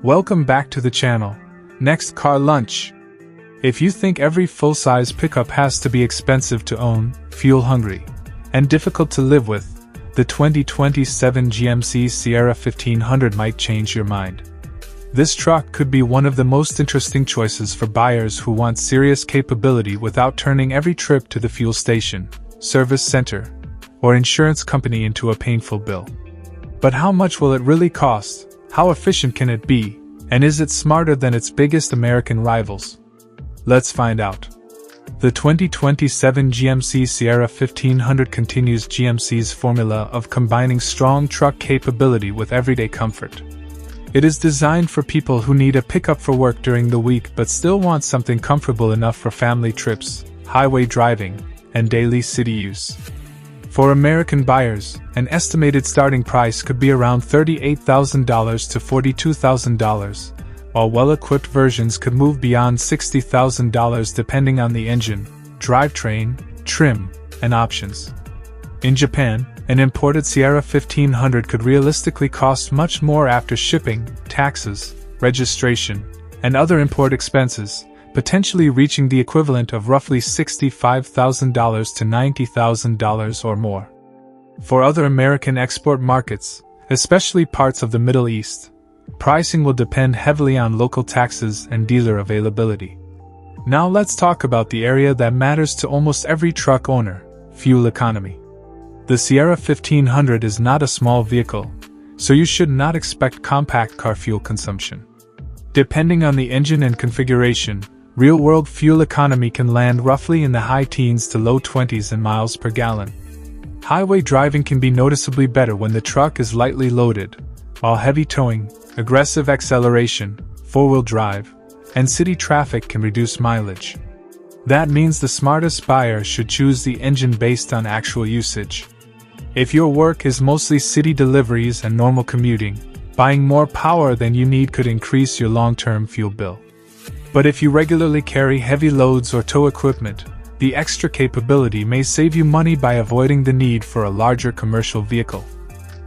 Welcome back to the channel. Next, car lunch. If you think every full-size pickup has to be expensive to own, fuel-hungry, and difficult to live with, the 2027 GMC Sierra 1500 might change your mind. This truck could be one of the most interesting choices for buyers who want serious capability without turning every trip to the fuel station, service center, or insurance company into a painful bill. But how much will it really cost? How efficient can it be? And is it smarter than its biggest American rivals? Let's find out. The 2027 GMC Sierra 1500 continues GMC's formula of combining strong truck capability with everyday comfort. It is designed for people who need a pickup for work during the week but still want something comfortable enough for family trips, highway driving, and daily city use. For American buyers, an estimated starting price could be around $38,000 to $42,000, while well-equipped versions could move beyond $60,000 depending on the engine, drivetrain, trim, and options. In Japan, an imported Sierra 1500 could realistically cost much more after shipping, taxes, registration, and other import expenses, potentially reaching the equivalent of roughly $65,000 to $90,000 or more. For other American export markets, especially parts of the Middle East, pricing will depend heavily on local taxes and dealer availability. Now let's talk about the area that matters to almost every truck owner: fuel economy. The Sierra 1500 is not a small vehicle, so you should not expect compact car fuel consumption. Depending on the engine and configuration, real-world fuel economy can land roughly in the high teens to low 20s in miles per gallon. Highway driving can be noticeably better when the truck is lightly loaded, while heavy towing, aggressive acceleration, four-wheel drive, and city traffic can reduce mileage. That means the smartest buyer should choose the engine based on actual usage. If your work is mostly city deliveries and normal commuting, buying more power than you need could increase your long-term fuel bill. But if you regularly carry heavy loads or tow equipment, the extra capability may save you money by avoiding the need for a larger commercial vehicle.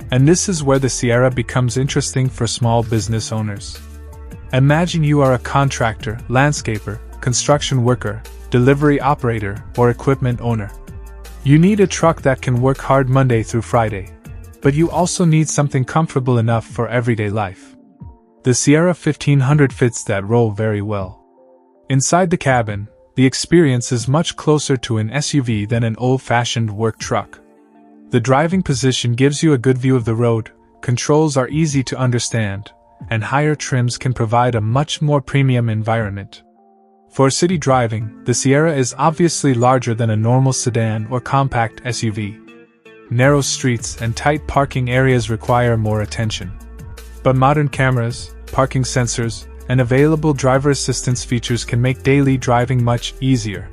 And this is where the Sierra becomes interesting for small business owners. Imagine you are a contractor, landscaper, construction worker, delivery operator, or equipment owner. You need a truck that can work hard Monday through Friday, but you also need something comfortable enough for everyday life. The Sierra 1500 fits that role very well. Inside the cabin, the experience is much closer to an SUV than an old-fashioned work truck. The driving position gives you a good view of the road, controls are easy to understand, and higher trims can provide a much more premium environment. For city driving, the Sierra is obviously larger than a normal sedan or compact SUV. Narrow streets and tight parking areas require more attention. But modern cameras, parking sensors, and available driver assistance features can make daily driving much easier.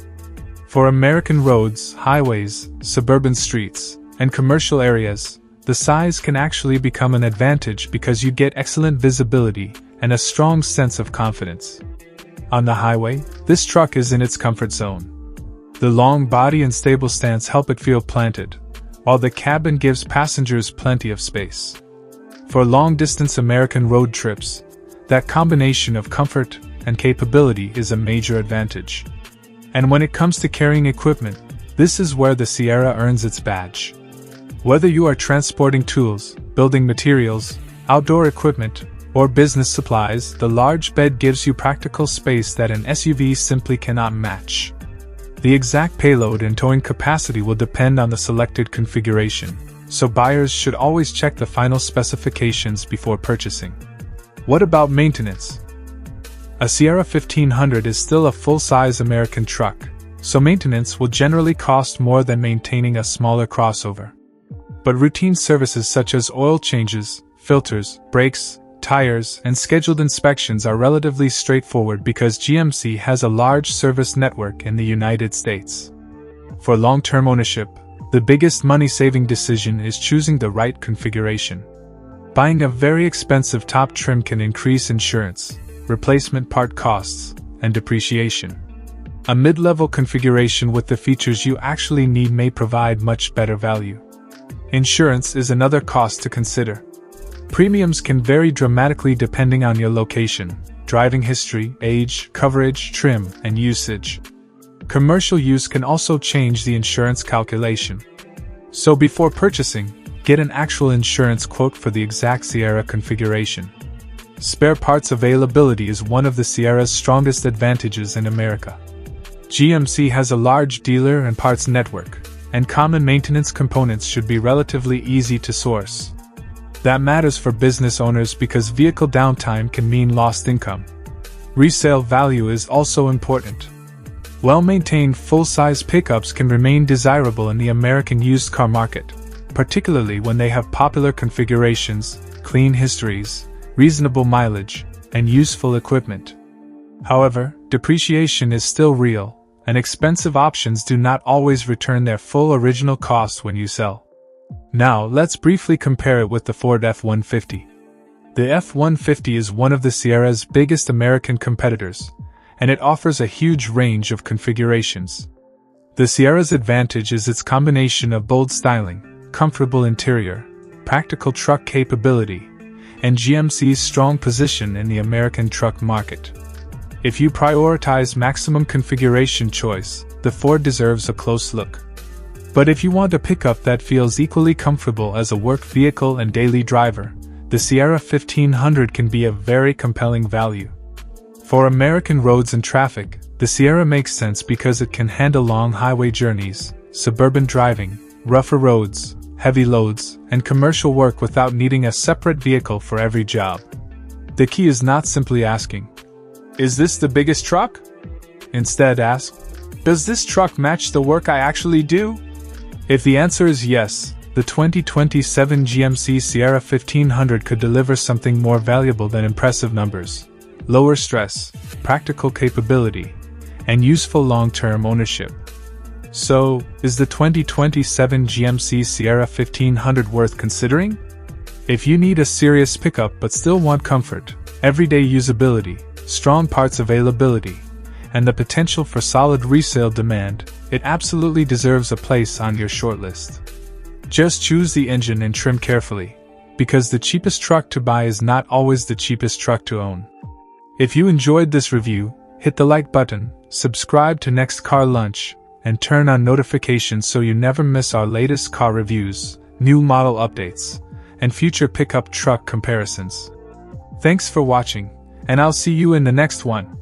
For American roads, highways, suburban streets, and commercial areas, the size can actually become an advantage because you get excellent visibility and a strong sense of confidence. On the highway, this truck is in its comfort zone. The long body and stable stance help it feel planted, while the cabin gives passengers plenty of space. For long-distance American road trips, that combination of comfort and capability is a major advantage. And when it comes to carrying equipment, this is where the Sierra earns its badge. Whether you are transporting tools, building materials, outdoor equipment, or business supplies, the large bed gives you practical space that an SUV simply cannot match. The exact payload and towing capacity will depend on the selected configuration, so buyers should always check the final specifications before purchasing. What about maintenance? A Sierra 1500 is still a full-size American truck, so maintenance will generally cost more than maintaining a smaller crossover. But routine services such as oil changes, filters, brakes, tires, and scheduled inspections are relatively straightforward because GMC has a large service network in the United States. For long-term ownership, the biggest money-saving decision is choosing the right configuration. Buying a very expensive top trim can increase insurance, replacement part costs, and depreciation. A mid-level configuration with the features you actually need may provide much better value. Insurance is another cost to consider. Premiums can vary dramatically depending on your location, driving history, age, coverage, trim, and usage. Commercial use can also change the insurance calculation. So before purchasing, get an actual insurance quote for the exact Sierra configuration. Spare parts availability is one of the Sierra's strongest advantages in America. GMC has a large dealer and parts network, and common maintenance components should be relatively easy to source. That matters for business owners because vehicle downtime can mean lost income. Resale value is also important. Well-maintained full-size pickups can remain desirable in the American used car market, particularly when they have popular configurations, clean histories, reasonable mileage, and useful equipment. However, depreciation is still real, and expensive options do not always return their full original cost when you sell. Now, let's briefly compare it with the Ford F-150. The F-150 is one of the Sierra's biggest American competitors, and it offers a huge range of configurations. The Sierra's advantage is its combination of bold styling, comfortable interior, practical truck capability, and GMC's strong position in the American truck market. If you prioritize maximum configuration choice, the Ford deserves a close look. But if you want a pickup that feels equally comfortable as a work vehicle and daily driver, the Sierra 1500 can be a very compelling value. For American roads and traffic, the Sierra makes sense because it can handle long highway journeys, suburban driving, rougher roads, heavy loads, and commercial work without needing a separate vehicle for every job. The key is not simply asking, "Is this the biggest truck?" Instead ask, "Does this truck match the work I actually do?" If the answer is yes, the 2027 GMC Sierra 1500 could deliver something more valuable than impressive numbers: lower stress, practical capability, and useful long-term ownership. So, is the 2027 GMC Sierra 1500 worth considering? If you need a serious pickup but still want comfort, everyday usability, strong parts availability, and the potential for solid resale demand, it absolutely deserves a place on your shortlist. Just choose the engine and trim carefully, because the cheapest truck to buy is not always the cheapest truck to own. If you enjoyed this review, hit the like button, subscribe to Next Car Lunch, and turn on notifications so you never miss our latest car reviews, new model updates, and future pickup truck comparisons. Thanks for watching, and I'll see you in the next one.